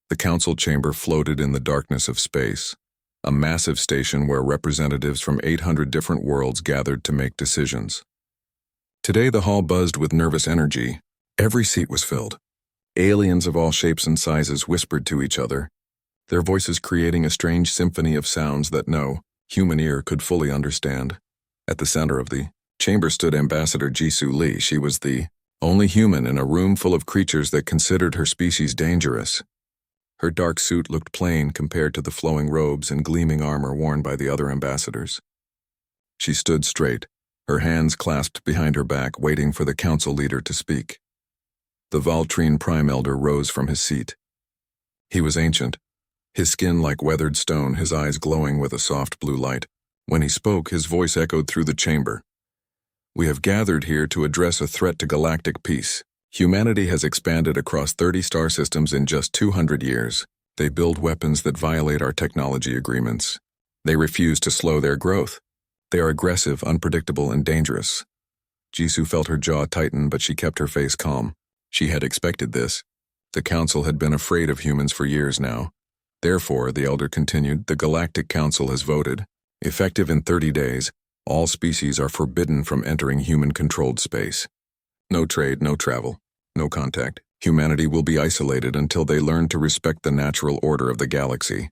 The council chamber floated in the darkness of space, a massive station where representatives from 800 different worlds gathered to make decisions. Today the hall buzzed with nervous energy. Every seat was filled. Aliens of all shapes and sizes whispered to each other, their voices creating a strange symphony of sounds that no human ear could fully understand. At the center of the chamber stood Ambassador Jisoo Lee. She was the only human in a room full of creatures that considered her species dangerous. Her dark suit looked plain compared to the flowing robes and gleaming armor worn by the other ambassadors. She stood straight, her hands clasped behind her back, waiting for the council leader to speak. The Valtrine Prime Elder rose from his seat. He was ancient, his skin like weathered stone, his eyes glowing with a soft blue light. When he spoke, his voice echoed through the chamber. We have gathered here to address a threat to galactic peace. Humanity has expanded across 30 star systems in just 200 years. They build weapons that violate our technology agreements. They refuse to slow their growth. They are aggressive, unpredictable, and dangerous. Jisoo felt her jaw tighten, but she kept her face calm. She had expected this. The council had been afraid of humans for years now. Therefore, the elder continued, the Galactic Council has voted. Effective in 30 days, all species are forbidden from entering human-controlled space. No trade, no travel, no contact. Humanity will be isolated until they learn to respect the natural order of the galaxy.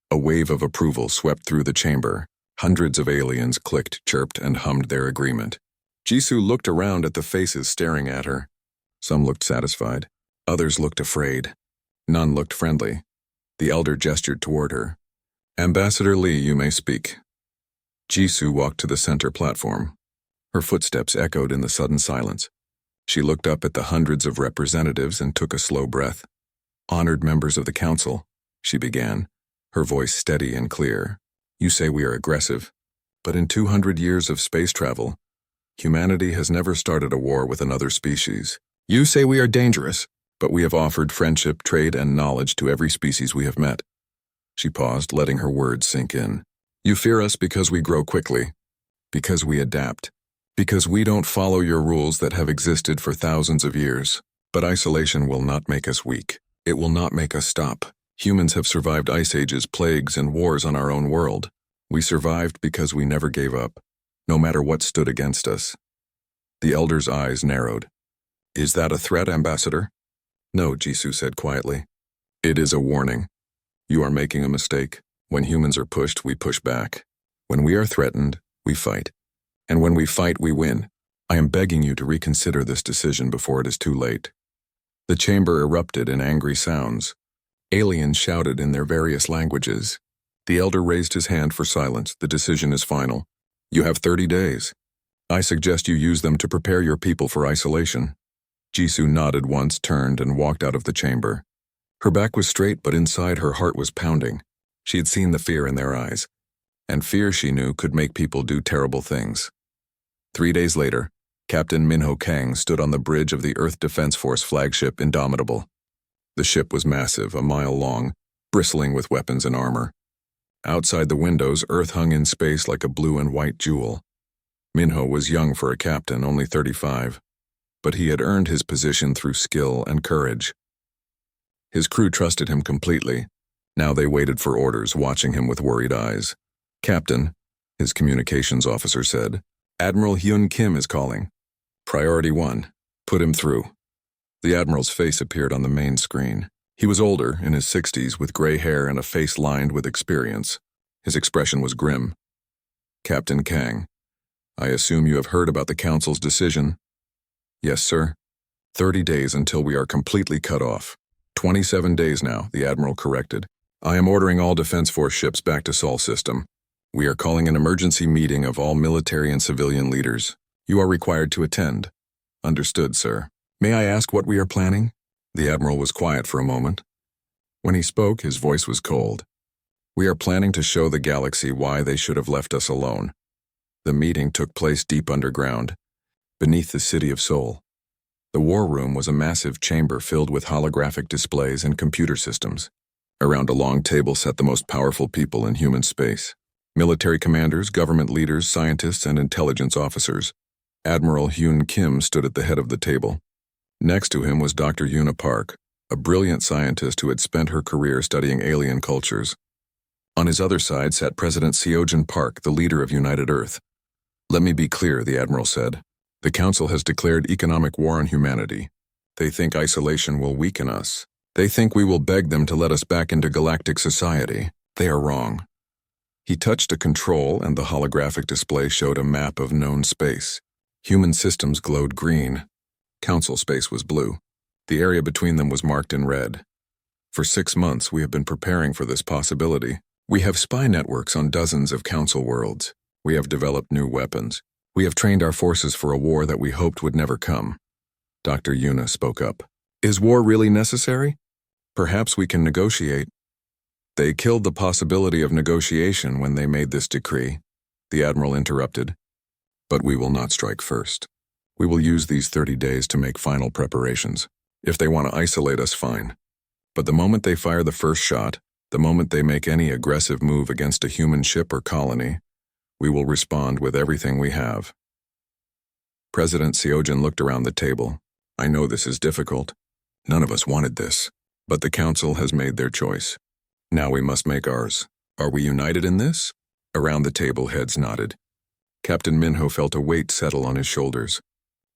A wave of approval swept through the chamber. Hundreds of aliens clicked, chirped, and hummed their agreement. Jisoo looked around at the faces staring at her. Some looked satisfied. Others looked afraid. None looked friendly. The elder gestured toward her. Ambassador Lee, you may speak. Jisoo walked to the center platform. Her footsteps echoed in the sudden silence. She looked up at the hundreds of representatives and took a slow breath. Honored members of the council, she began, her voice steady and clear. You say we are aggressive, but in 200 years of space travel, humanity has never started a war with another species. You say we are dangerous, but we have offered friendship, trade, and knowledge to every species we have met. She paused, letting her words sink in. You fear us because we grow quickly, because we adapt, because we don't follow your rules that have existed for thousands of years. But isolation will not make us weak. It will not make us stop. Humans have survived ice ages, plagues, and wars on our own world. We survived because we never gave up, no matter what stood against us. The elder's eyes narrowed. Is that a threat, Ambassador? No, Jisoo said quietly. It is a warning. You are making a mistake. When humans are pushed, we push back. When we are threatened, we fight. And when we fight, we win. I am begging you to reconsider this decision before it is too late. The chamber erupted in angry sounds. Aliens shouted in their various languages. The elder raised his hand for silence. The decision is final. You have 30 days. I suggest you use them to prepare your people for isolation. Jisoo nodded once, turned, and walked out of the chamber. Her back was straight, but inside her heart was pounding. She had seen the fear in their eyes, and fear, she knew, could make people do terrible things. 3 days later, Captain Minho Kang stood on the bridge of the Earth Defense Force flagship Indomitable. The ship was massive, a mile long, bristling with weapons and armor. Outside the windows, Earth hung in space like a blue and white jewel. Minho was young for a captain, only 35, but he had earned his position through skill and courage. His crew trusted him completely. Now they waited for orders, watching him with worried eyes. Captain, his communications officer said, Admiral Hyun Kim is calling. Priority 1. Put him through. The Admiral's face appeared on the main screen. He was older, in his 60s, with gray hair and a face lined with experience. His expression was grim. Captain Kang, I assume you have heard about the Council's decision? Yes, sir. 30 days until we are completely cut off. 27 days now, the Admiral corrected. I am ordering all Defense Force ships back to Sol System. We are calling an emergency meeting of all military and civilian leaders. You are required to attend. Understood, sir. May I ask what we are planning? The Admiral was quiet for a moment. When he spoke, his voice was cold. We are planning to show the galaxy why they should have left us alone. The meeting took place deep underground, beneath the city of Seoul. The war room was a massive chamber filled with holographic displays and computer systems. Around a long table sat the most powerful people in human space. Military commanders, government leaders, scientists, and intelligence officers. Admiral Hyun Kim stood at the head of the table. Next to him was Dr. Yuna Park, a brilliant scientist who had spent her career studying alien cultures. On his other side sat President Seojin Park, the leader of United Earth. "Let me be clear," the admiral said. "The Council has declared economic war on humanity. They think isolation will weaken us. They think we will beg them to let us back into galactic society. They are wrong." He touched a control, and the holographic display showed a map of known space. Human systems glowed green. Council space was blue. The area between them was marked in red. "For 6 months, we have been preparing for this possibility. We have spy networks on dozens of Council worlds. We have developed new weapons. We have trained our forces for a war that we hoped would never come." Dr. Yuna spoke up. "Is war really necessary? Perhaps we can negotiate." "They killed the possibility of negotiation when they made this decree," the admiral interrupted. "But we will not strike first. We will use these 30 days to make final preparations. If they want to isolate us, fine. But the moment they fire the first shot, the moment they make any aggressive move against a human ship or colony, we will respond with everything we have." President Seojin looked around the table. "I know this is difficult. None of us wanted this. But the Council has made their choice. Now we must make ours. Are we united in this?" Around the table, heads nodded. Captain Minho felt a weight settle on his shoulders.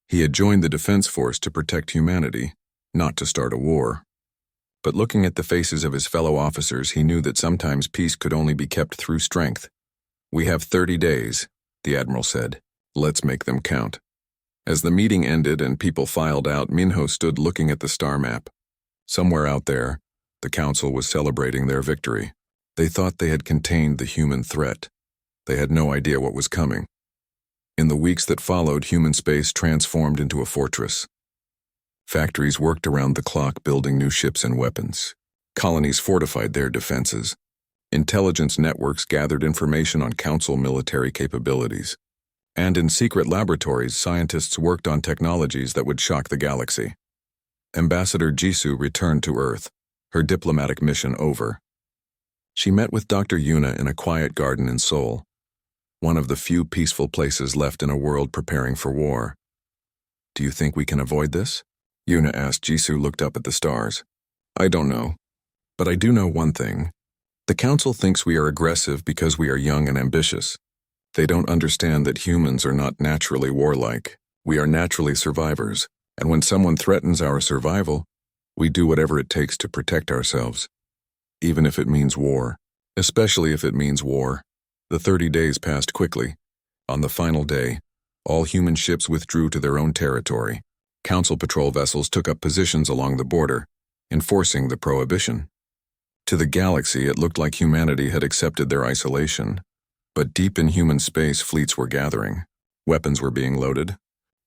He had joined the Defense Force to protect humanity, not to start a war. But looking at the faces of his fellow officers, he knew that sometimes peace could only be kept through strength. "We have 30 days, the admiral said. "Let's make them count." As the meeting ended and people filed out, Minho stood looking at the star map. Somewhere out there, the Council was celebrating their victory. They thought they had contained the human threat. They had no idea what was coming. In the weeks that followed, human space transformed into a fortress. Factories worked around the clock building new ships and weapons. Colonies fortified their defenses. Intelligence networks gathered information on Council military capabilities. And in secret laboratories, scientists worked on technologies that would shock the galaxy. Ambassador Jisoo returned to Earth, her diplomatic mission over. She met with Dr. Yuna in a quiet garden in Seoul, one of the few peaceful places left in a world preparing for war. "Do you think we can avoid this?" Yuna asked. Jisoo looked up at the stars. "I don't know. But I do know one thing. The Council thinks we are aggressive because we are young and ambitious. They don't understand that humans are not naturally warlike. We are naturally survivors, and when someone threatens our survival, we do whatever it takes to protect ourselves. Even if it means war. Especially if it means war." The 30 days passed quickly. On the final day, all human ships withdrew to their own territory. Council patrol vessels took up positions along the border, enforcing the prohibition. To the galaxy, it looked like humanity had accepted their isolation. But deep in human space, fleets were gathering. Weapons were being loaded.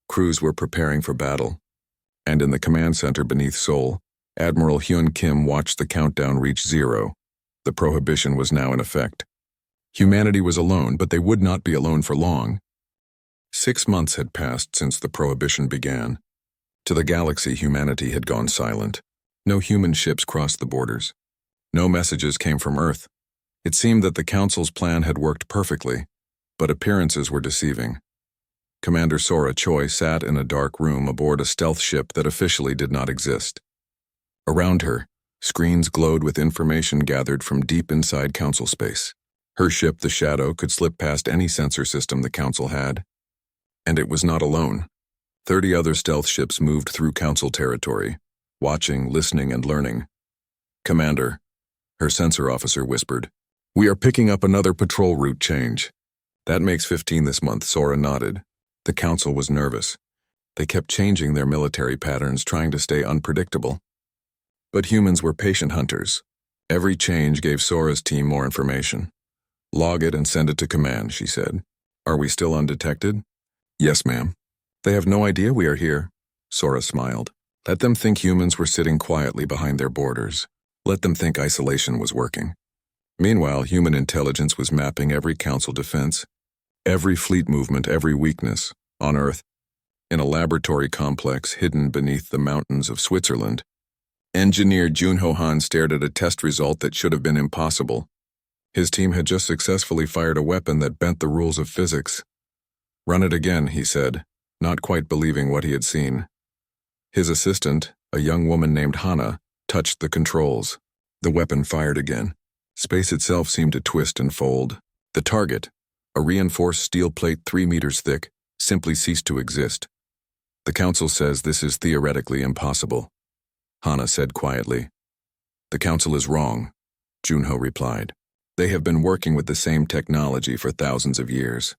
Crews were preparing for battle. And in the command center beneath Seoul, Admiral Hyun Kim watched the countdown reach 0. The prohibition was now in effect. Humanity was alone, but they would not be alone for long. 6 months had passed since the prohibition began. To the galaxy, humanity had gone silent. No human ships crossed the borders. No messages came from Earth. It seemed that the Council's plan had worked perfectly, but appearances were deceiving. Commander Sora Choi sat in a dark room aboard a stealth ship that officially did not exist. Around her, screens glowed with information gathered from deep inside Council space. Her ship, the Shadow, could slip past any sensor system the Council had. And it was not alone. 30 other stealth ships moved through Council territory, watching, listening, and learning. "Commander," her sensor officer whispered, "we are picking up another patrol route change." "That makes 15 this month," Sora nodded. The Council was nervous. They kept changing their military patterns, trying to stay unpredictable. But humans were patient hunters. Every change gave Sora's team more information. "Log it and send it to command," she said. "Are we still undetected?" "Yes, ma'am." "They have no idea we are here." Sora smiled. "Let them think humans were sitting quietly behind their borders. Let them think isolation was working." Meanwhile, human intelligence was mapping every Council defense, every fleet movement, every weakness, on Earth. In a laboratory complex hidden beneath the mountains of Switzerland, engineer Junho Han stared at a test result that should have been impossible. His team had just successfully fired a weapon that bent the rules of physics. "Run it again," he said, not quite believing what he had seen. His assistant, a young woman named Hana, touched the controls. The weapon fired again. Space itself seemed to twist and fold. The target, a reinforced steel plate 3 meters thick, simply ceased to exist. The Council says this is theoretically impossible, Hana said quietly. The Council is wrong, Junho replied. They have been working with the same technology for thousands of years.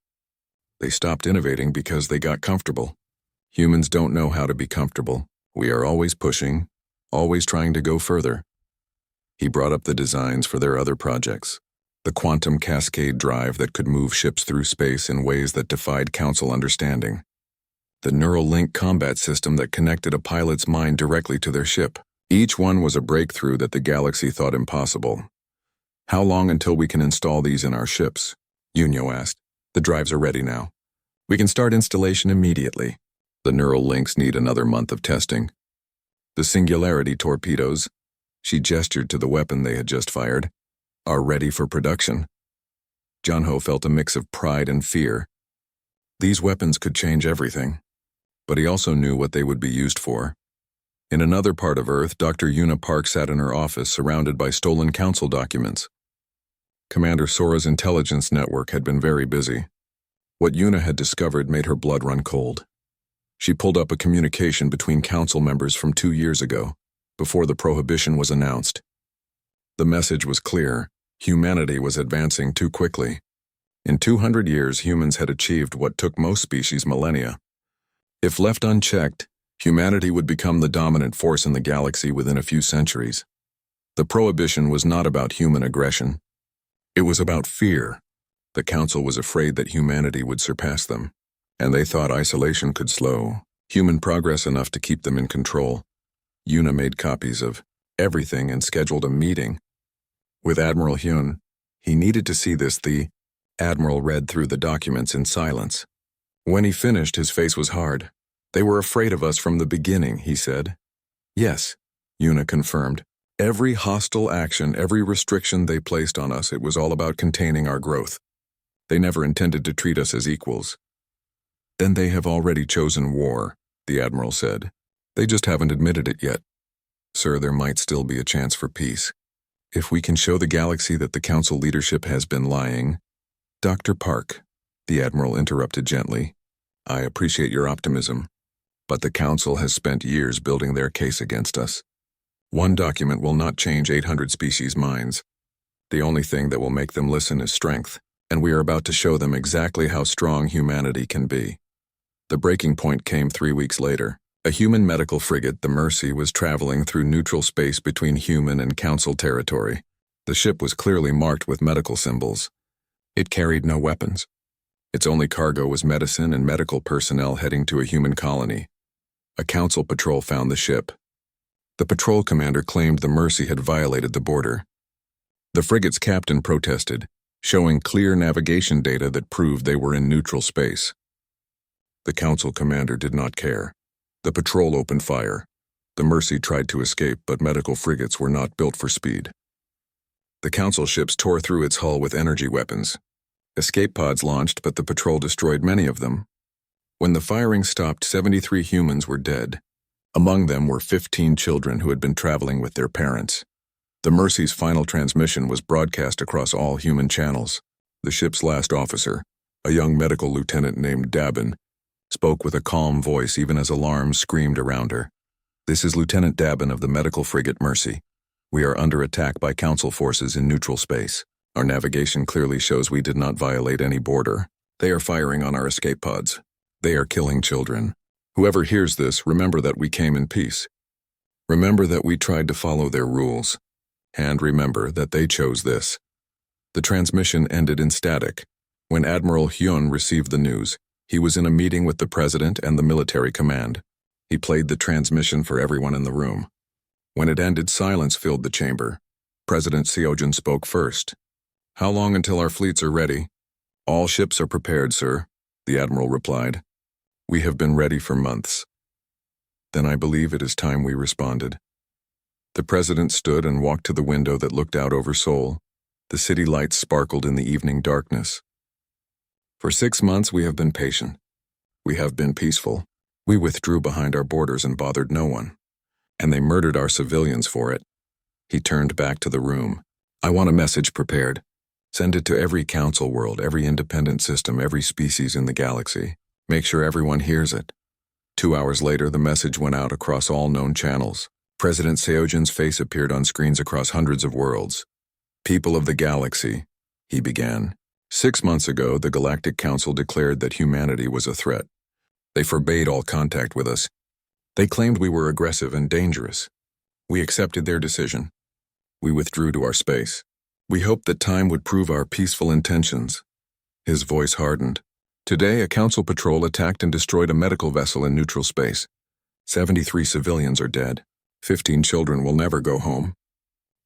They stopped innovating because they got comfortable. Humans don't know how to be comfortable. We are always pushing, always trying to go further. He brought up the designs for their other projects. The quantum cascade drive that could move ships through space in ways that defied Council understanding. The neural link combat system that connected a pilot's mind directly to their ship. Each one was a breakthrough that the galaxy thought impossible. How long until we can install these in our ships? Yunyo asked. The drives are ready now. We can start installation immediately. The neural links need another month of testing. The singularity torpedoes, she gestured to the weapon they had just fired, are ready for production. Junho felt a mix of pride and fear. These weapons could change everything, but he also knew what they would be used for. In another part of Earth, Dr. Yuna Park sat in her office surrounded by stolen council documents. Commander Sora's intelligence network had been very busy. What Yuna had discovered made her blood run cold. She pulled up a communication between council members from 2 years ago, before the prohibition was announced. The message was clear: humanity was advancing too quickly. In 200 years, humans had achieved what took most species millennia. If left unchecked, humanity would become the dominant force in the galaxy within a few centuries. The prohibition was not about human aggression. It was about fear. The Council was afraid that humanity would surpass them, and they thought isolation could slow human progress enough to keep them in control. Yuna made copies of everything and scheduled a meeting with Admiral Hyun. He needed to see this. The Admiral read through the documents in silence. When he finished, his face was hard. They were afraid of us from the beginning, he said. Yes, Yuna confirmed. Every hostile action, every restriction they placed on us, it was all about containing our growth. They never intended to treat us as equals. Then they have already chosen war, the Admiral said. They just haven't admitted it yet. Sir, there might still be a chance for peace. If we can show the galaxy that the Council leadership has been lying. Dr. Park, the Admiral interrupted gently. I appreciate your optimism, but the Council has spent years building their case against us. One document will not change 800 species' minds. The only thing that will make them listen is strength, and we are about to show them exactly how strong humanity can be. The breaking point came 3 weeks later. A human medical frigate, the Mercy, was traveling through neutral space between human and Council territory. The ship was clearly marked with medical symbols. It carried no weapons. Its only cargo was medicine and medical personnel heading to a human colony. A Council patrol found the ship. The patrol commander claimed the Mercy had violated the border. The frigate's captain protested, showing clear navigation data that proved they were in neutral space. The Council commander did not care. The patrol opened fire. The Mercy tried to escape, but medical frigates were not built for speed. The Council ships tore through its hull with energy weapons. Escape pods launched, but the patrol destroyed many of them. When the firing stopped, 73 humans were dead. Among them were 15 children who had been traveling with their parents. The Mercy's final transmission was broadcast across all human channels. The ship's last officer, a young medical lieutenant named Dabin, spoke with a calm voice even as alarms screamed around her. This is Lieutenant Dabin of the medical frigate Mercy. We are under attack by Council forces in neutral space. Our navigation clearly shows we did not violate any border. They are firing on our escape pods. They are killing children. Whoever hears this, remember that we came in peace. Remember that we tried to follow their rules. And remember that they chose this. The transmission ended in static. When Admiral Hyun received the news, he was in a meeting with the President and the military command. He played the transmission for everyone in the room. When it ended, silence filled the chamber. President Seojin spoke first. How long until our fleets are ready? All ships are prepared, sir, the Admiral replied. We have been ready for months. Then I believe it is time we responded. The President stood and walked to the window that looked out over Seoul. The city lights sparkled in the evening darkness. For 6 months we have been patient. We have been peaceful. We withdrew behind our borders and bothered no one. and they murdered our civilians for it. He turned back to the room. I want a message prepared. Send it to every council world, every independent system, every species in the galaxy. Make sure everyone hears it. 2 hours later, the message went out across all known channels. President Seojan's face appeared on screens across hundreds of worlds. People of the galaxy, he began. 6 months ago, the Galactic Council declared that humanity was a threat. They forbade all contact with us. They claimed we were aggressive and dangerous. We accepted their decision. We withdrew to our space. We hoped that time would prove our peaceful intentions. His voice hardened. Today, a council patrol attacked and destroyed a medical vessel in neutral space. 73 civilians are dead. 15 children will never go home.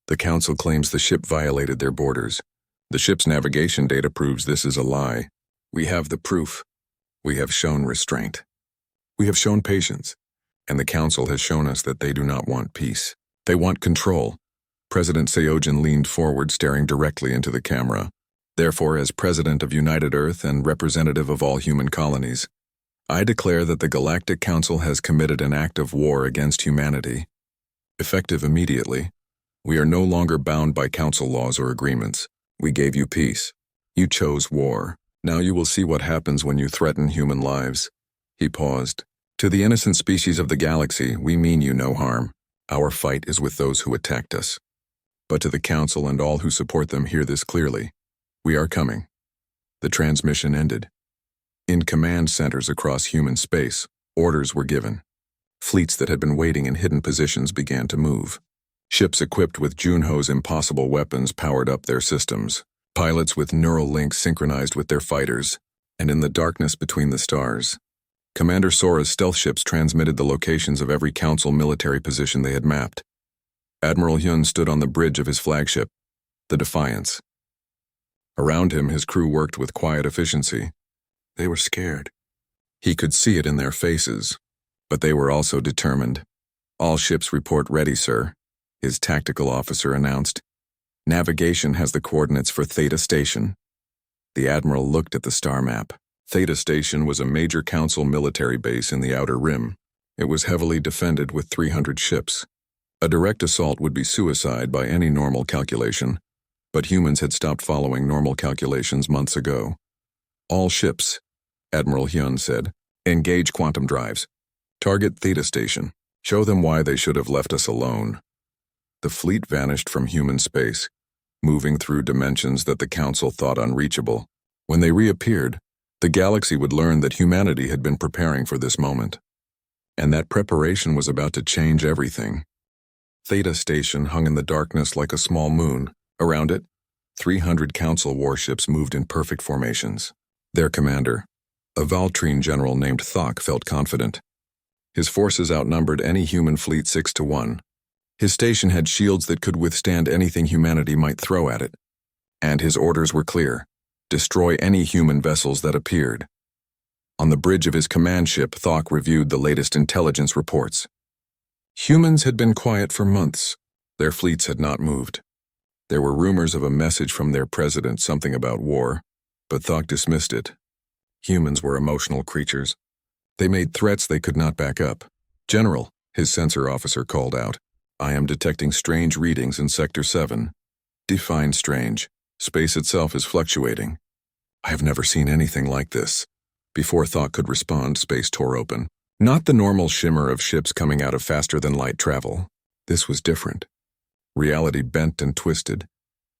The council claims the ship violated their borders. The ship's navigation data proves this is a lie. We have the proof. We have shown restraint. We have shown patience. And the council has shown us that they do not want peace. They want control. President Seojan leaned forward, staring directly into the camera. Therefore, as President of United Earth and representative of all human colonies, I declare that the Galactic Council has committed an act of war against humanity. Effective immediately, we are no longer bound by council laws or agreements. We gave you peace. You chose war. Now you will see what happens when you threaten human lives. He paused. To the innocent species of the galaxy, we mean you no harm. Our fight is with those who attacked us. But to the Council and all who support them, hear this clearly. We are coming. The transmission ended. In command centers across human space, orders were given. Fleets that had been waiting in hidden positions began to move. Ships equipped with Junho's impossible weapons powered up their systems. Pilots with neural links synchronized with their fighters, and in the darkness between the stars, Commander Sora's stealth ships transmitted the locations of every council military position they had mapped. Admiral Hyun stood on the bridge of his flagship, the Defiance. Around him, his crew worked with quiet efficiency. They were scared. He could see it in their faces, but they were also determined. All ships report ready, sir, his tactical officer announced. Navigation has the coordinates for Theta Station. The Admiral looked at the star map. Theta Station was a major council military base in the Outer Rim. It was heavily defended with 300 ships. A direct assault would be suicide by any normal calculation, but humans had stopped following normal calculations months ago. All ships, Admiral Hyun said, engage quantum drives. Target Theta Station. Show them why they should have left us alone. The fleet vanished from human space, moving through dimensions that the Council thought unreachable. When they reappeared, the galaxy would learn that humanity had been preparing for this moment, and that preparation was about to change everything. Theta Station hung in the darkness like a small moon. Around it, 300 Council warships moved in perfect formations. Their commander, a Valtrine general named Thok, felt confident. His forces outnumbered any human fleet 6-1. His station had shields that could withstand anything humanity might throw at it. And his orders were clear. Destroy any human vessels that appeared. On the bridge of his command ship, Thok reviewed the latest intelligence reports. Humans had been quiet for months. Their fleets had not moved. There were rumors of a message from their president, something about war, but Thok dismissed it. Humans were emotional creatures. They made threats they could not back up. General, his sensor officer called out, I am detecting strange readings in Sector 7. Define strange. Space itself is fluctuating. I have never seen anything like this. Before Thok could respond, space tore open. Not the normal shimmer of ships coming out of faster-than-light travel. This was different. Reality bent and twisted,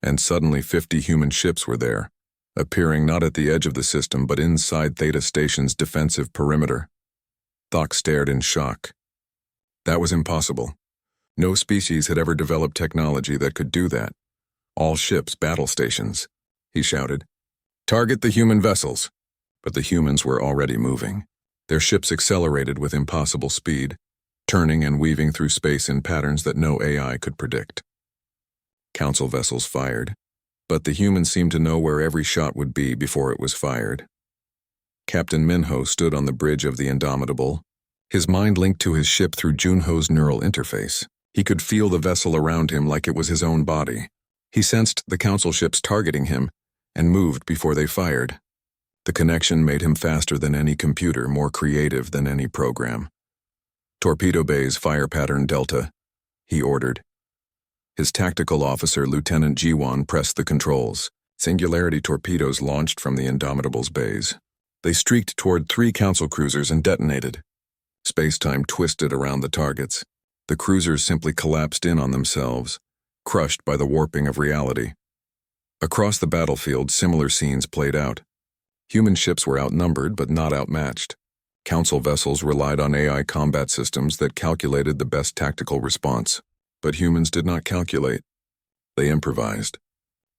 and suddenly 50 human ships were there, appearing not at the edge of the system but inside Theta Station's defensive perimeter. Thok stared in shock. That was impossible. No species had ever developed technology that could do that. All ships, battle stations, he shouted. Target the human vessels. But the humans were already moving. Their ships accelerated with impossible speed, turning and weaving through space in patterns that no AI could predict. Council vessels fired, but the humans seemed to know where every shot would be before it was fired. Captain Minho stood on the bridge of the Indomitable, his mind linked to his ship through Junho's neural interface. He could feel the vessel around him like it was his own body. He sensed the council ships targeting him and moved before they fired. The connection made him faster than any computer, more creative than any program. Torpedo bays, fire pattern Delta, he ordered. His tactical officer, Lieutenant Jiwan, pressed the controls. Singularity torpedoes launched from the Indomitable's bays. They streaked toward 3 council cruisers and detonated. Space-time twisted around the targets. The cruisers simply collapsed in on themselves, crushed by the warping of reality. Across the battlefield, similar scenes played out. Human ships were outnumbered but not outmatched. Council vessels relied on AI combat systems that calculated the best tactical response. But humans did not calculate. They improvised.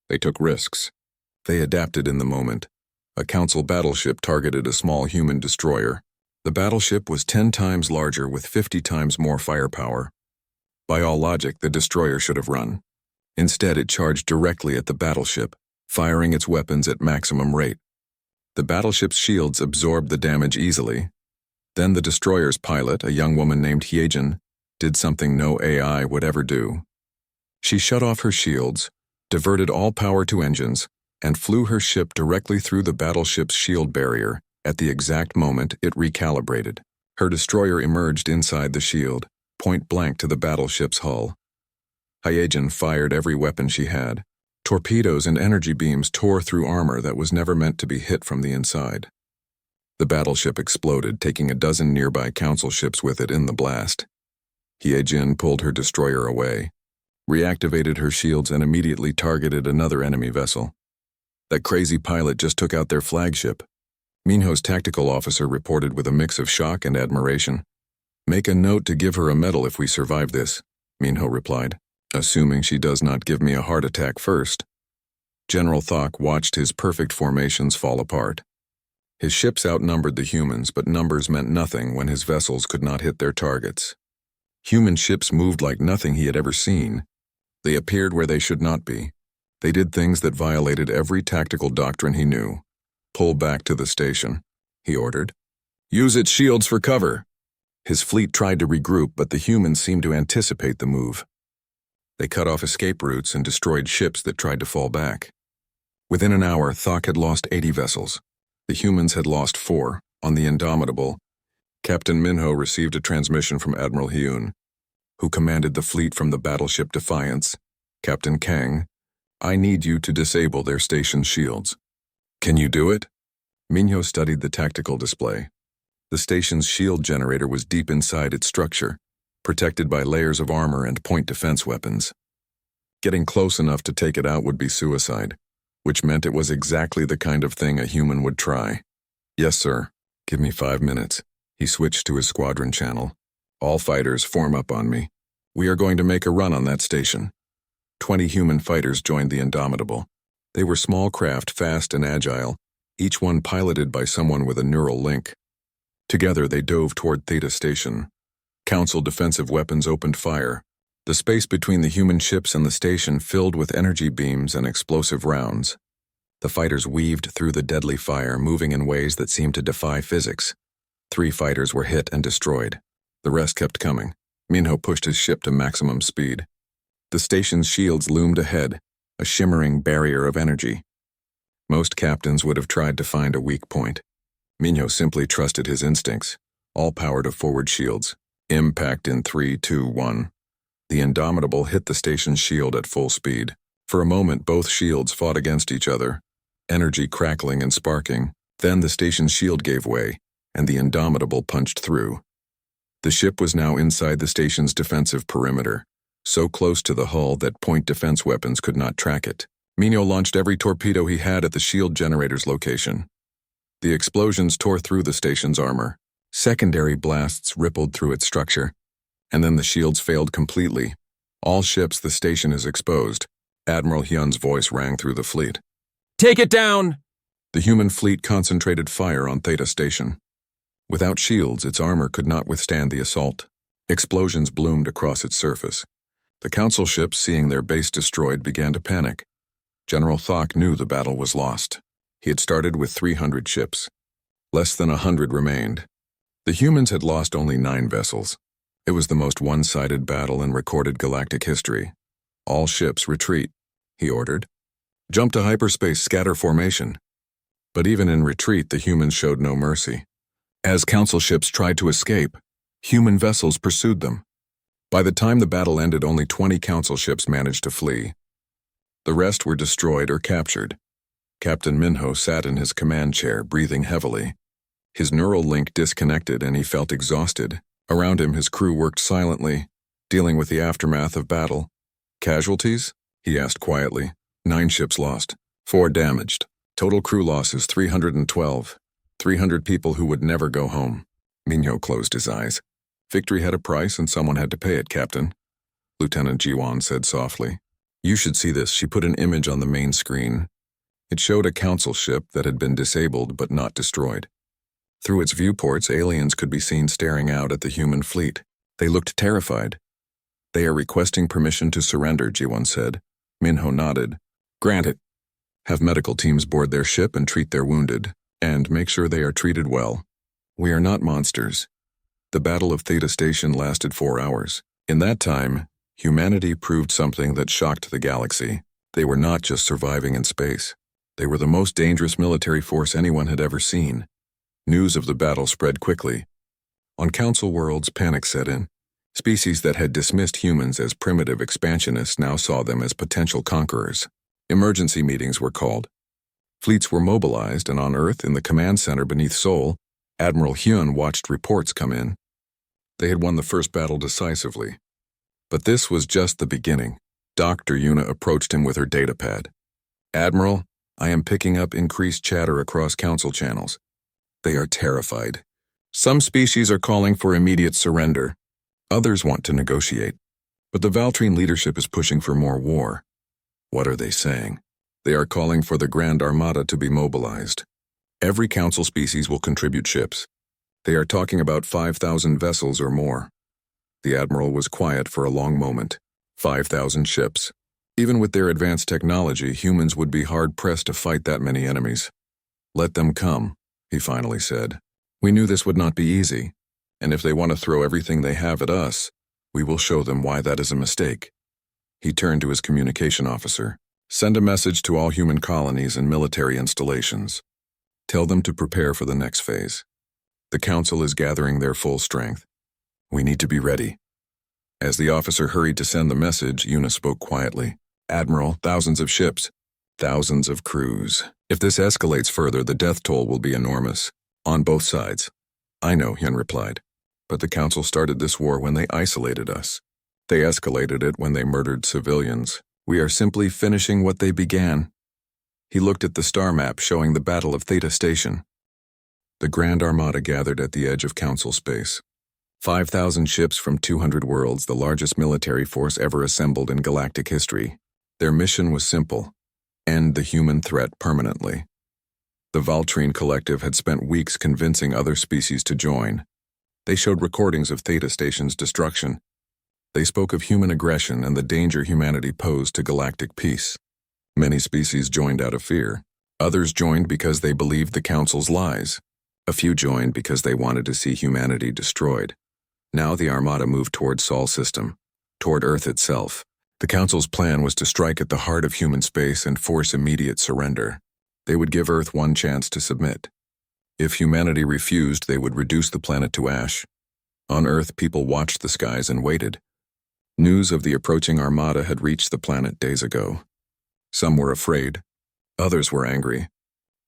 They took risks. They adapted in the moment. A council battleship targeted a small human destroyer. The battleship was 10 times larger with 50 times more firepower. By all logic, the destroyer should have run. Instead, it charged directly at the battleship, firing its weapons at maximum rate. The battleship's shields absorbed the damage easily. Then the destroyer's pilot, a young woman named Hyejin, did something no AI would ever do. She shut off her shields, diverted all power to engines, and flew her ship directly through the battleship's shield barrier at the exact moment it recalibrated. Her destroyer emerged inside the shield, point blank to the battleship's hull. Hyejin fired every weapon she had. Torpedoes and energy beams tore through armor that was never meant to be hit from the inside. The battleship exploded, taking a dozen nearby council ships with it in the blast. Hyejin pulled her destroyer away, reactivated her shields, and immediately targeted another enemy vessel. That crazy pilot just took out their flagship. Minho's tactical officer reported with a mix of shock and admiration. "Make a note to give her a medal if we survive this," Minho replied, "assuming she does not give me a heart attack first." General Thok watched his perfect formations fall apart. His ships outnumbered the humans, but numbers meant nothing when his vessels could not hit their targets. Human ships moved like nothing he had ever seen. They appeared where they should not be. They did things that violated every tactical doctrine he knew. "Pull back to the station," he ordered. "Use its shields for cover." His fleet tried to regroup, but the humans seemed to anticipate the move. They cut off escape routes and destroyed ships that tried to fall back. Within an hour, Thok had lost 80 vessels. The humans had lost 4. On the Indomitable, Captain Minho received a transmission from Admiral Hyun, who commanded the fleet from the battleship Defiance. "Captain Kang, I need you to disable their station's shields." "Can you do it?" Minho studied the tactical display. The station's shield generator was deep inside its structure, protected by layers of armor and point defense weapons. Getting close enough to take it out would be suicide, which meant it was exactly the kind of thing a human would try. "Yes, sir. Give me 5 minutes." He switched to his squadron channel. "All fighters, form up on me. We are going to make a run on that station." 20 human fighters joined the Indomitable. They were small craft, fast and agile, each one piloted by someone with a neural link. Together they dove toward Theta Station. Council defensive weapons opened fire. The space between the human ships and the station filled with energy beams and explosive rounds. The fighters weaved through the deadly fire, moving in ways that seemed to defy physics. 3 fighters were hit and destroyed. The rest kept coming. Minho pushed his ship to maximum speed. The station's shields loomed ahead, a shimmering barrier of energy. Most captains would have tried to find a weak point. Minho simply trusted his instincts. All power to forward shields. Impact in 3, 2, 1. The Indomitable hit the station's shield at full speed. For a moment, both shields fought against each other, energy crackling and sparking. Then the station's shield gave way, and the Indomitable punched through. The ship was now inside the station's defensive perimeter, so close to the hull that point defense weapons could not track it. Minho launched every torpedo he had at the shield generator's location. The explosions tore through the station's armor. Secondary blasts rippled through its structure, and then the shields failed completely. "All ships, the station is exposed." Admiral Hyun's voice rang through the fleet. "Take it down!" The human fleet concentrated fire on Theta Station. Without shields, its armor could not withstand the assault. Explosions bloomed across its surface. The council ships, seeing their base destroyed, began to panic. General Thok knew the battle was lost. He had started with 300 ships. Less than 100 remained. The humans had lost only 9 vessels. It was the most one-sided battle in recorded galactic history. "All ships, retreat," he ordered. "Jump to hyperspace, scatter formation." But even in retreat, the humans showed no mercy. As council ships tried to escape, human vessels pursued them. By the time the battle ended, only 20 council ships managed to flee. The rest were destroyed or captured. Captain Minho sat in his command chair, breathing heavily. His neural link disconnected and he felt exhausted. Around him, his crew worked silently, dealing with the aftermath of battle. Casualties? He asked quietly. 9 ships lost, 4 damaged. Total crew losses 312. 300 people who would never go home. Minho closed his eyes. Victory had a price and someone had to pay it, Captain. Lieutenant Jiwan said softly. You should see this. She put an image on the main screen. It showed a council ship that had been disabled but not destroyed. Through its viewports, aliens could be seen staring out at the human fleet. They looked terrified. They are requesting permission to surrender, Jiwan said. Minho nodded. Granted. Have medical teams board their ship and treat their wounded, and make sure they are treated well. We are not monsters. The Battle of Theta Station lasted 4 hours. In that time, humanity proved something that shocked the galaxy. They were not just surviving in space. They were the most dangerous military force anyone had ever seen. News of the battle spread quickly. On council worlds, panic set in. Species that had dismissed humans as primitive expansionists now saw them as potential conquerors. Emergency meetings were called. Fleets were mobilized, and on Earth, in the command center beneath Seoul, Admiral Hyun watched reports come in. They had won the first battle decisively. But this was just the beginning. Dr. Yuna approached him with her datapad. Admiral, I am picking up increased chatter across council channels. They are terrified. Some species are calling for immediate surrender. Others want to negotiate. But the Valtrine leadership is pushing for more war. What are they saying? They are calling for the Grand Armada to be mobilized. Every council species will contribute ships. They are talking about 5,000 vessels or more. The Admiral was quiet for a long moment. 5,000 ships. Even with their advanced technology, humans would be hard-pressed to fight that many enemies. Let them come, he finally said. We knew this would not be easy, and if they want to throw everything they have at us, we will show them why that is a mistake. He turned to his communication officer. Send a message to all human colonies and military installations. Tell them to prepare for the next phase. The Council is gathering their full strength. We need to be ready. As the officer hurried to send the message, Yuna spoke quietly. Admiral, thousands of ships, thousands of crews. If this escalates further, the death toll will be enormous. On both sides. I know, Hyun replied. But the Council started this war when they isolated us. They escalated it when they murdered civilians. We are simply finishing what they began. He looked at the star map showing the Battle of Theta Station. The Grand Armada gathered at the edge of Council space. 5,000 ships from 200 worlds, the largest military force ever assembled in galactic history. Their mission was simple: end the human threat permanently. The Valtrine Collective had spent weeks convincing other species to join. They showed recordings of Theta Station's destruction. They spoke of human aggression and the danger humanity posed to galactic peace. Many species joined out of fear. Others joined because they believed the Council's lies. A few joined because they wanted to see humanity destroyed. Now the Armada moved toward Sol system, toward Earth itself. The Council's plan was to strike at the heart of human space and force immediate surrender. They would give Earth one chance to submit. If humanity refused, they would reduce the planet to ash. On Earth, people watched the skies and waited. News of the approaching Armada had reached the planet days ago. Some were afraid, others were angry,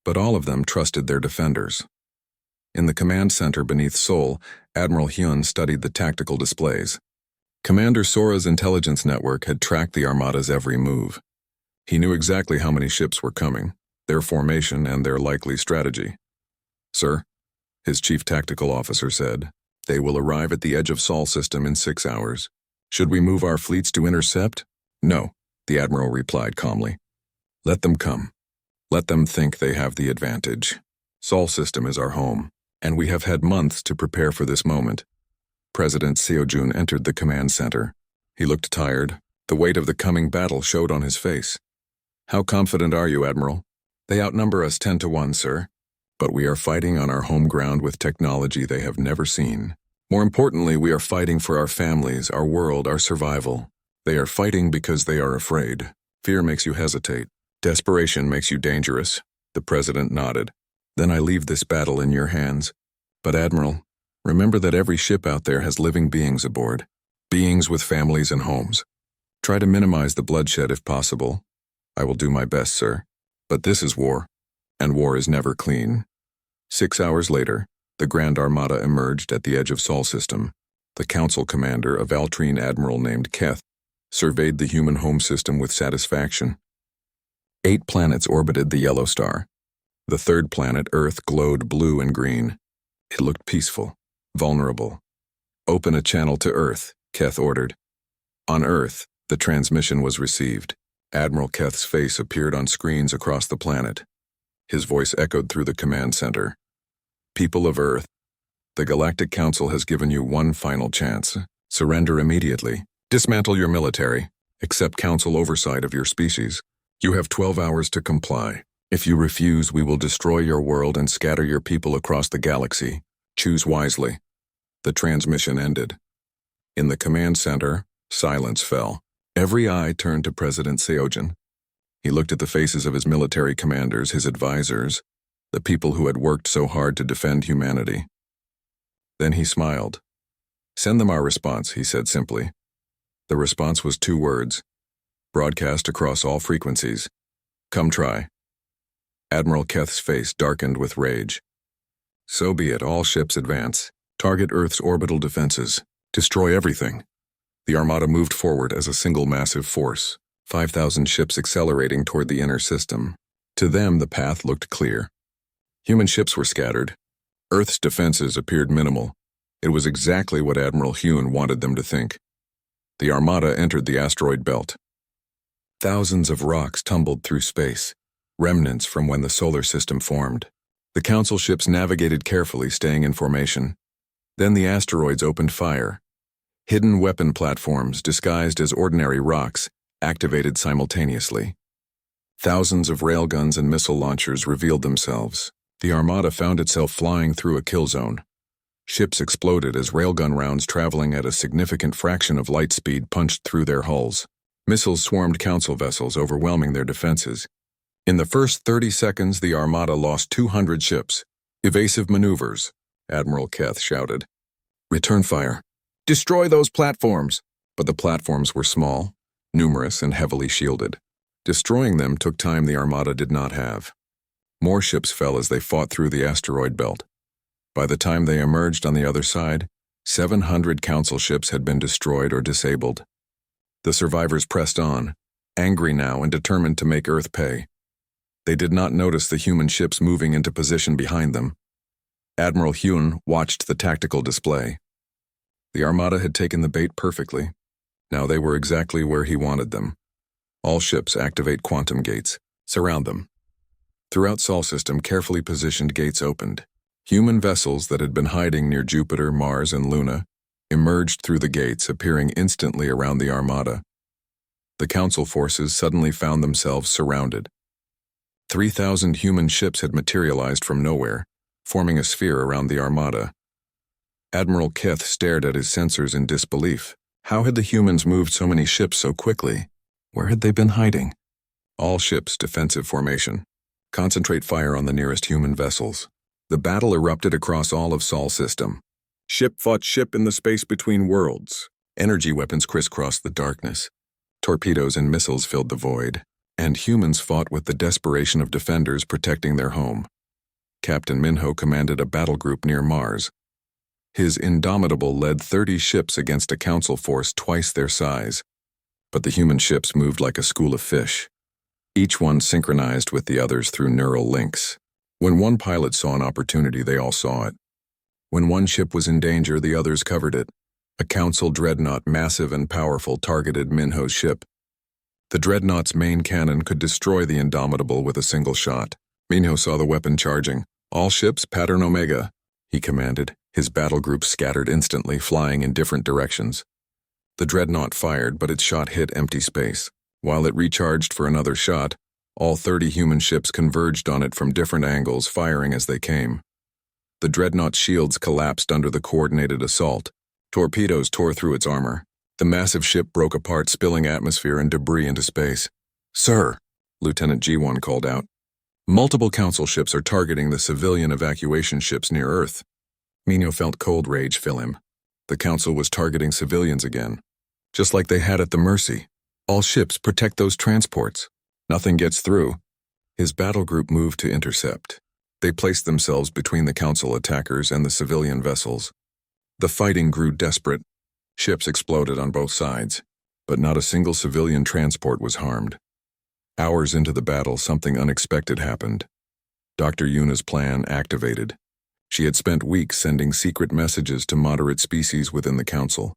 but all of them trusted their defenders. In the command center beneath Seoul, Admiral Hyun studied the tactical displays. Commander Sora's intelligence network had tracked the Armada's every move. He knew exactly how many ships were coming, their formation, and their likely strategy. Sir, his chief tactical officer said, they will arrive at the edge of Sol system in 6 hours. Should we move our fleets to intercept? No, the Admiral replied calmly. Let them come. Let them think they have the advantage. Sol system is our home, and we have had months to prepare for this moment. President Seojun entered the command center. He looked tired. The weight of the coming battle showed on his face. How confident are you, Admiral? They outnumber us 10 to 1, sir. But we are fighting on our home ground with technology they have never seen. More importantly, we are fighting for our families, our world, our survival. They are fighting because they are afraid. Fear makes you hesitate. Desperation makes you dangerous. The President nodded. Then I leave this battle in your hands. But Admiral, remember that every ship out there has living beings aboard. beings with families and homes. Try to minimize the bloodshed if possible. I will do my best, sir. But this is war, and war is never clean. 6 hours later, the Grand Armada emerged at the edge of Sol system. The council commander, a Valtrine admiral named Keth, surveyed the human home system with satisfaction. 8 planets orbited the yellow star. The third planet, Earth, glowed blue and green. It looked peaceful, vulnerable. Open a channel to Earth, Keth ordered. On Earth, the transmission was received. Admiral Keth's face appeared on screens across the planet. His voice echoed through the command center. People of Earth, the Galactic Council has given you one final chance. Surrender immediately. Dismantle your military. Accept Council oversight of your species. You have 12 hours to comply. If you refuse, we will destroy your world and scatter your people across the galaxy. Choose wisely. The transmission ended. In the command center, silence fell. Every eye turned to President Seogen. He looked at the faces of his military commanders, his advisors, the people who had worked so hard to defend humanity. Then he smiled. Send them our response, he said simply. The response was 2 words, broadcast across all frequencies. Come try. Admiral Keth's face darkened with rage. So be it, all ships advance. Target Earth's orbital defenses. Destroy everything. The Armada moved forward as a single massive force, 5,000 ships accelerating toward the inner system. To them, the path looked clear. Human ships were scattered. Earth's defenses appeared minimal. It was exactly what Admiral Hune wanted them to think. The Armada entered the asteroid belt. Thousands of rocks tumbled through space, remnants from when the solar system formed. The Council ships navigated carefully, staying in formation. Then the asteroids opened fire. Hidden weapon platforms, disguised as ordinary rocks, activated simultaneously. Thousands of railguns and missile launchers revealed themselves. The Armada found itself flying through a kill zone. Ships exploded as railgun rounds traveling at a significant fraction of light speed punched through their hulls. Missiles swarmed Council vessels, overwhelming their defenses. In the first 30 seconds, the Armada lost 200 ships. Evasive maneuvers, Admiral Keth shouted. Return fire. Destroy those platforms! But the platforms were small, numerous, and heavily shielded. Destroying them took time the Armada did not have. More ships fell as they fought through the asteroid belt. By the time they emerged on the other side, 700 Council ships had been destroyed or disabled. The survivors pressed on, angry now and determined to make Earth pay. They did not notice the human ships moving into position behind them. Admiral Hune watched the tactical display. The Armada had taken the bait perfectly. Now they were exactly where he wanted them. All ships activate quantum gates. Surround them. Throughout Sol system, carefully positioned gates opened. Human vessels that had been hiding near Jupiter, Mars, and Luna emerged through the gates, appearing instantly around the Armada. The Council forces suddenly found themselves surrounded. 3,000 human ships had materialized from nowhere, forming a sphere around the Armada. Admiral Keth stared at his sensors in disbelief. How had the humans moved so many ships so quickly? Where had they been hiding? All ships, defensive formation. Concentrate fire on the nearest human vessels. The battle erupted across all of Sol system. Ship fought ship in the space between worlds. Energy weapons crisscrossed the darkness. Torpedoes and missiles filled the void. And humans fought with the desperation of defenders protecting their home. Captain Minho commanded a battle group near Mars. His Indomitable led 30 ships against a Council force twice their size. But the human ships moved like a school of fish. Each one synchronized with the others through neural links. When one pilot saw an opportunity, they all saw it. When one ship was in danger, the others covered it. A Council dreadnought, massive and powerful, targeted Minho's ship. The dreadnought's main cannon could destroy the Indomitable with a single shot. Minho saw the weapon charging. All ships, pattern Omega, he commanded. His battle group scattered instantly, flying in different directions. The dreadnought fired, but its shot hit empty space. While it recharged for another shot, all 30 human ships converged on it from different angles, firing as they came. The dreadnought's shields collapsed under the coordinated assault. Torpedoes tore through its armor. The massive ship broke apart, spilling atmosphere and debris into space. "Sir," Lieutenant G1 called out. "Multiple Council ships are targeting the civilian evacuation ships near Earth." Minho felt cold rage fill him. The Council was targeting civilians again, just like they had at the Mercy. All ships protect those transports. Nothing gets through. His battle group moved to intercept. They placed themselves between the Council attackers and the civilian vessels. The fighting grew desperate. Ships exploded on both sides, but not a single civilian transport was harmed. Hours into the battle, something unexpected happened. Dr. Yuna's plan activated. She had spent weeks sending secret messages to moderate species within the Council,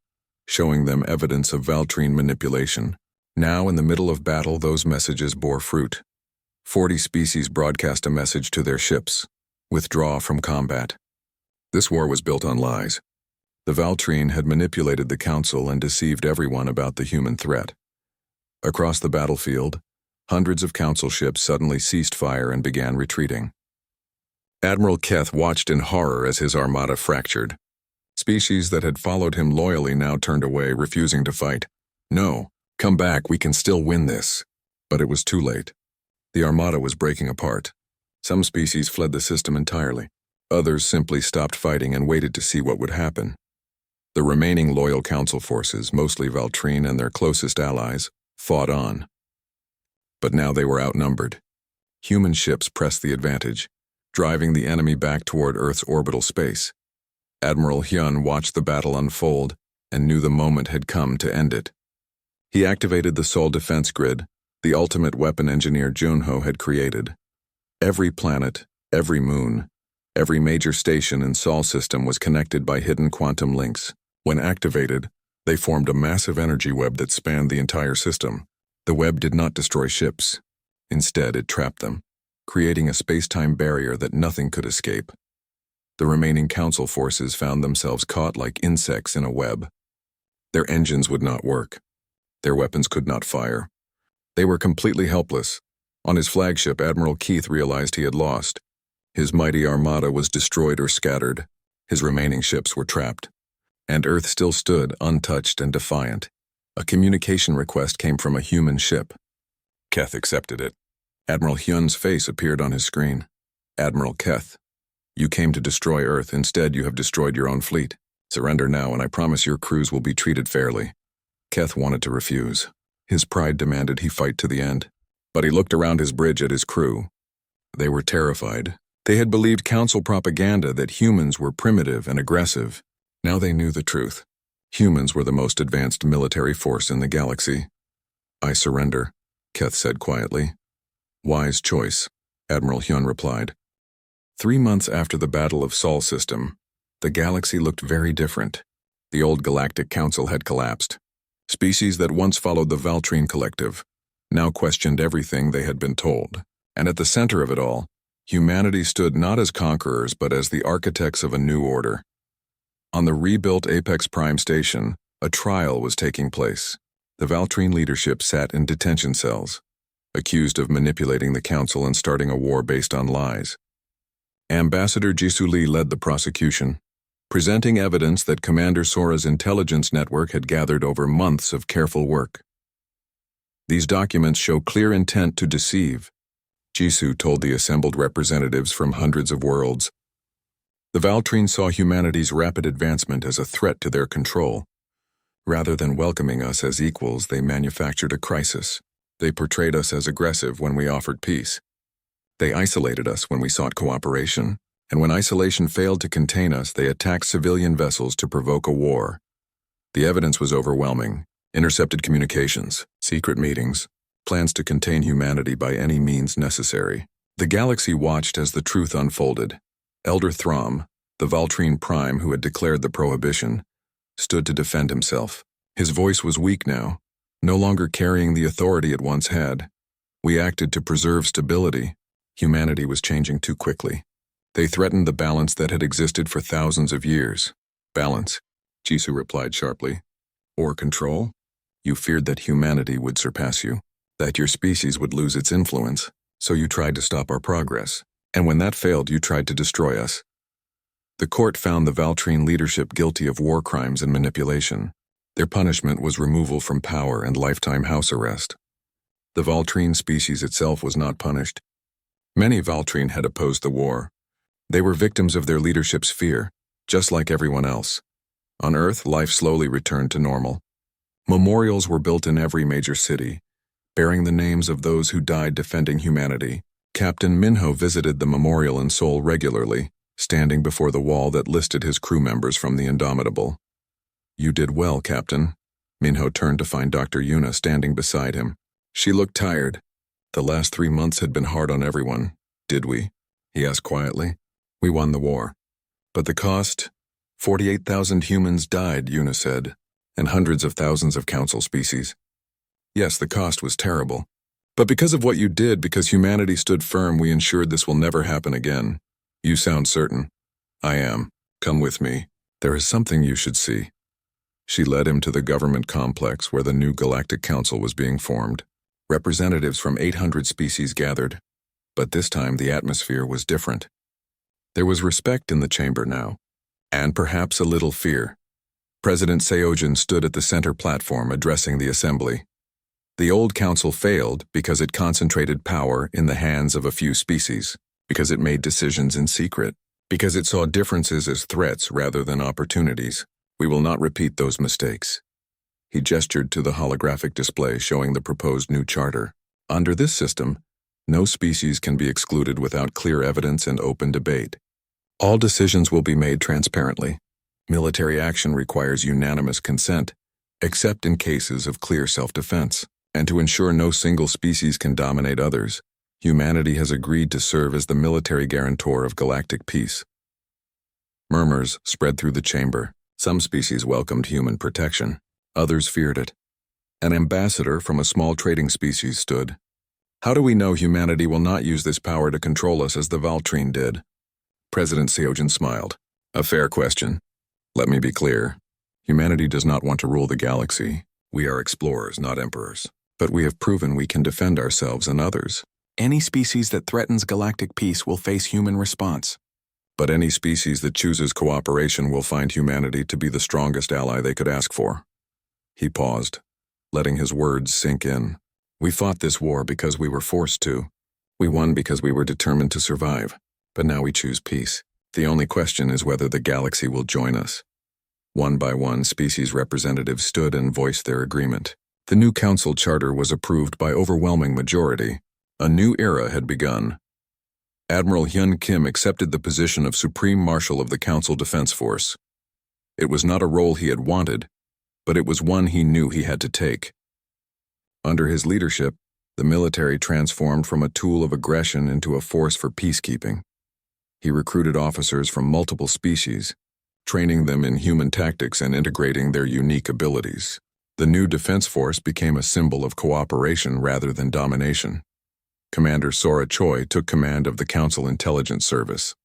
showing them evidence of Valtrine manipulation. Now, in the middle of battle, those messages bore fruit. 40 species broadcast a message to their ships: withdraw from combat. This war was built on lies. The Valtrine had manipulated the Council and deceived everyone about the human threat. Across the battlefield, hundreds of Council ships suddenly ceased fire and began retreating. Admiral Keth watched in horror as his armada fractured. Species that had followed him loyally now turned away, refusing to fight. No, come back, we can still win this. But it was too late. The armada was breaking apart. Some species fled the system entirely. Others simply stopped fighting and waited to see what would happen. The remaining loyal Council forces, mostly Valtrine and their closest allies, fought on. But now they were outnumbered. Human ships pressed the advantage, driving the enemy back toward Earth's orbital space. Admiral Hyun watched the battle unfold and knew the moment had come to end it. He activated the Sol defense grid, the ultimate weapon engineer Junho had created. Every planet, every moon, every major station in Sol system was connected by hidden quantum links. When activated, they formed a massive energy web that spanned the entire system. The web did not destroy ships. Instead, it trapped them, creating a space-time barrier that nothing could escape. The remaining Council forces found themselves caught like insects in a web. Their engines would not work. Their weapons could not fire. They were completely helpless. On his flagship, Admiral Keith realized he had lost. His mighty armada was destroyed or scattered. His remaining ships were trapped. And Earth still stood, untouched and defiant. A communication request came from a human ship. Keth accepted it. Admiral Hyun's face appeared on his screen. Admiral Keth, you came to destroy Earth. Instead, you have destroyed your own fleet. Surrender now, and I promise your crews will be treated fairly. Keth wanted to refuse. His pride demanded he fight to the end. But he looked around his bridge at his crew. They were terrified. They had believed Council propaganda that humans were primitive and aggressive. Now they knew the truth. Humans were the most advanced military force in the galaxy. I surrender, Keth said quietly. Wise choice, Admiral Hyun replied. 3 months after the Battle of Sol system, the galaxy looked very different. The old Galactic Council had collapsed. Species that once followed the Valtrine Collective now questioned everything they had been told. And at the center of it all, humanity stood not as conquerors but as the architects of a new order. On the rebuilt Apex Prime Station, a trial was taking place. The Valtrine leadership sat in detention cells, accused of manipulating the Council and starting a war based on lies. Ambassador Jisoo Lee led the prosecution, presenting evidence that Commander Sora's intelligence network had gathered over months of careful work. These documents show clear intent to deceive, Jisoo told the assembled representatives from hundreds of worlds. The Valtrine saw humanity's rapid advancement as a threat to their control. Rather than welcoming us as equals, they manufactured a crisis. They portrayed us as aggressive when we offered peace. They isolated us when we sought cooperation, and when isolation failed to contain us, they attacked civilian vessels to provoke a war. The evidence was overwhelming. Intercepted communications, secret meetings, plans to contain humanity by any means necessary. The galaxy watched as the truth unfolded. Elder Throm, the Valtrine Prime who had declared the prohibition, stood to defend himself. His voice was weak now, no longer carrying the authority it once had. We acted to preserve stability. Humanity was changing too quickly. They threatened the balance that had existed for thousands of years. Balance, Jisoo replied sharply. Or control? You feared that humanity would surpass you, that your species would lose its influence, so you tried to stop our progress. And when that failed, you tried to destroy us. The court found the Valtrine leadership guilty of war crimes and manipulation. Their punishment was removal from power and lifetime house arrest. The Valtrine species itself was not punished. Many Valtrine had opposed the war. They were victims of their leadership's fear, just like everyone else. On Earth, life slowly returned to normal. Memorials were built in every major city, bearing the names of those who died defending humanity. Captain Minho visited the memorial in Seoul regularly, standing before the wall that listed his crew members from the Indomitable. "You did well, Captain." Minho turned to find Dr. Yuna standing beside him. She looked tired. "The last 3 months had been hard on everyone, did we?" he asked quietly. "We won the war. But the cost? 48,000 humans died," Yuna said, "and hundreds of thousands of council species. Yes, the cost was terrible. But because of what you did, because humanity stood firm, we ensured this will never happen again." "You sound certain." "I am. Come with me. There is something you should see." She led him to the government complex where the new Galactic Council was being formed. Representatives from 800 species gathered. But this time the atmosphere was different. There was respect in the chamber now, and perhaps a little fear. President Seojin stood at the center platform addressing the assembly. The old council failed because it concentrated power in the hands of a few species, because it made decisions in secret, because it saw differences as threats rather than opportunities. We will not repeat those mistakes. He gestured to the holographic display showing the proposed new charter. Under this system, no species can be excluded without clear evidence and open debate. All decisions will be made transparently. Military action requires unanimous consent, except in cases of clear self-defense. And to ensure no single species can dominate others, humanity has agreed to serve as the military guarantor of galactic peace. Murmurs spread through the chamber. Some species welcomed human protection. Others feared it. An ambassador from a small trading species stood. "How do we know humanity will not use this power to control us as the Valtrine did?" President Seojin smiled. "A fair question. Let me be clear. Humanity does not want to rule the galaxy. We are explorers, not emperors. But we have proven we can defend ourselves and others. Any species that threatens galactic peace will face human response. But any species that chooses cooperation will find humanity to be the strongest ally they could ask for." He paused, letting his words sink in. "We fought this war because we were forced to. We won because we were determined to survive. But now we choose peace. The only question is whether the galaxy will join us." One by one, species representatives stood and voiced their agreement. The new council charter was approved by overwhelming majority. A new era had begun. Admiral Hyun Kim accepted the position of Supreme Marshal of the Council Defense Force. It was not a role he had wanted, but it was one he knew he had to take. Under his leadership, the military transformed from a tool of aggression into a force for peacekeeping. He recruited officers from multiple species, training them in human tactics and integrating their unique abilities. The new defense force became a symbol of cooperation rather than domination. Commander Sora Choi took command of the Council Intelligence Service.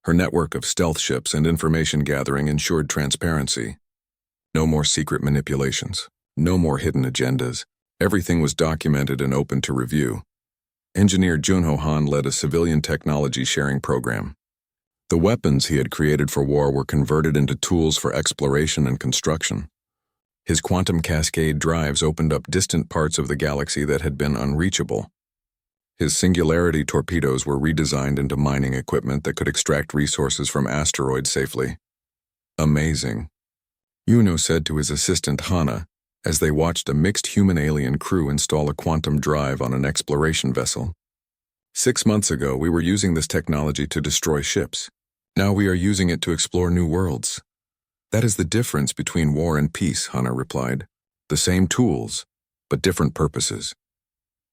Her network of stealth ships and information gathering ensured transparency. No more secret manipulations. No more hidden agendas. Everything was documented and open to review. Engineer Junho Han led a civilian technology sharing program. The weapons he had created for war were converted into tools for exploration and construction. His quantum cascade drives opened up distant parts of the galaxy that had been unreachable. His singularity torpedoes were redesigned into mining equipment that could extract resources from asteroids safely. "Amazing," Yuno said to his assistant Hana as they watched a mixed human-alien crew install a quantum drive on an exploration vessel. 6 months ago, we were using this technology to destroy ships. Now we are using it to explore new worlds. "That is the difference between war and peace," Hana replied. "The same tools, but different purposes."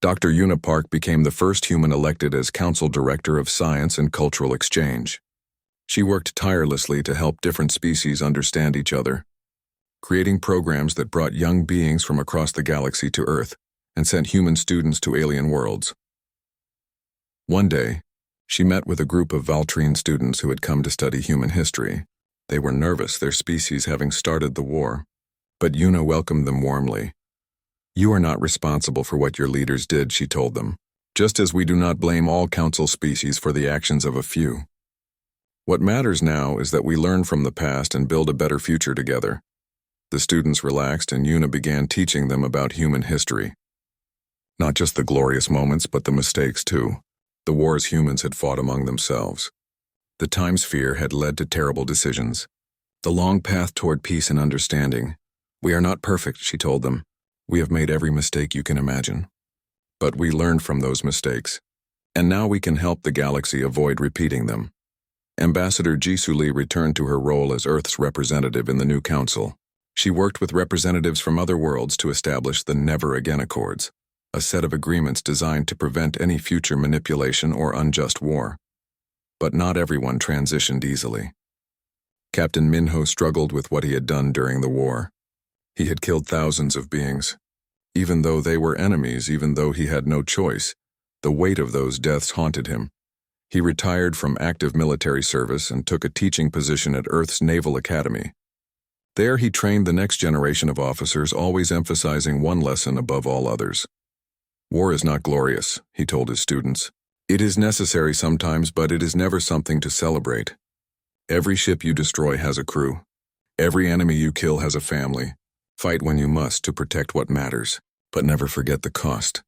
Dr. Yuna Park became the first human elected as Council Director of Science and Cultural Exchange. She worked tirelessly to help different species understand each other, creating programs that brought young beings from across the galaxy to Earth and sent human students to alien worlds. One day, she met with a group of Valtrine students who had come to study human history. They were nervous, their species having started the war, but Yuna welcomed them warmly. "You are not responsible for what your leaders did," she told them, "just as we do not blame all council species for the actions of a few. What matters now is that we learn from the past and build a better future together." The students relaxed and Yuna began teaching them about human history. Not just the glorious moments, but the mistakes too. The wars humans had fought among themselves. The time sphere had led to terrible decisions. The long path toward peace and understanding. We are not perfect, she told them. We have made every mistake you can imagine. But we learned from those mistakes. And now we can help the galaxy avoid repeating them. Ambassador Jisoo Lee returned to her role as Earth's representative in the new council. She worked with representatives from other worlds to establish the Never Again Accords, a set of agreements designed to prevent any future manipulation or unjust war. But not everyone transitioned easily. Captain Minho struggled with what he had done during the war. He had killed thousands of beings. Even though they were enemies, even though he had no choice, the weight of those deaths haunted him. He retired from active military service and took a teaching position at Earth's Naval Academy. There he trained the next generation of officers, always emphasizing one lesson above all others. War is not glorious, he told his students. It is necessary sometimes, but it is never something to celebrate. Every ship you destroy has a crew. Every enemy you kill has a family. Fight when you must to protect what matters, but never forget the cost.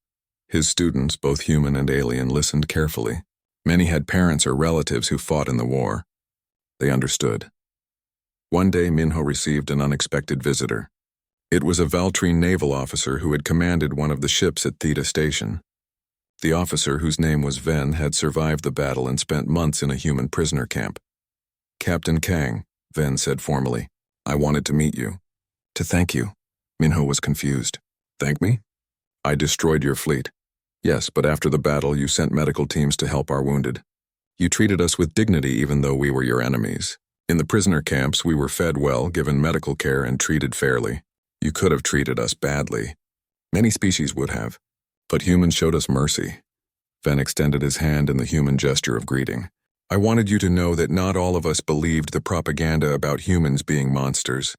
His students, both human and alien, listened carefully. Many had parents or relatives who fought in the war. They understood. One day, Minho received an unexpected visitor. It was a Valtrine naval officer who had commanded one of the ships at Theta Station. The officer, whose name was Ven, had survived the battle and spent months in a human prisoner camp. Captain Kang, Ven said formally, I wanted to meet you. To thank you. Minho was confused. Thank me? I destroyed your fleet. Yes, but after the battle you sent medical teams to help our wounded. You treated us with dignity even though we were your enemies. In the prisoner camps we were fed well, given medical care, and treated fairly. You could have treated us badly. Many species would have. But humans showed us mercy. Ven extended his hand in the human gesture of greeting. I wanted you to know that not all of us believed the propaganda about humans being monsters.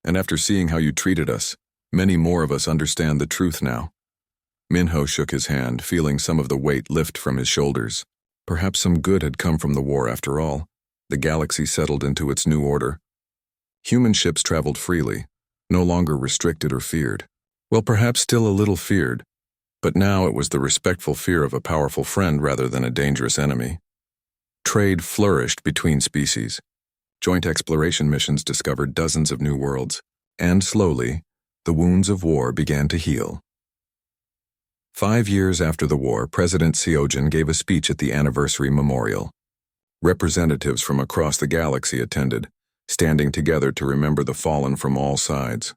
And after seeing how you treated us, many more of us understand the truth now. Minho shook his hand, feeling some of the weight lift from his shoulders. Perhaps some good had come from the war after all. The galaxy settled into its new order. Human ships traveled freely, no longer restricted or feared. Well, perhaps still a little feared, but now it was the respectful fear of a powerful friend rather than a dangerous enemy. Trade flourished between species. Joint exploration missions discovered dozens of new worlds, and slowly, the wounds of war began to heal. 5 years after the war, President Seojin gave a speech at the anniversary memorial. Representatives from across the galaxy attended, standing together to remember the fallen from all sides.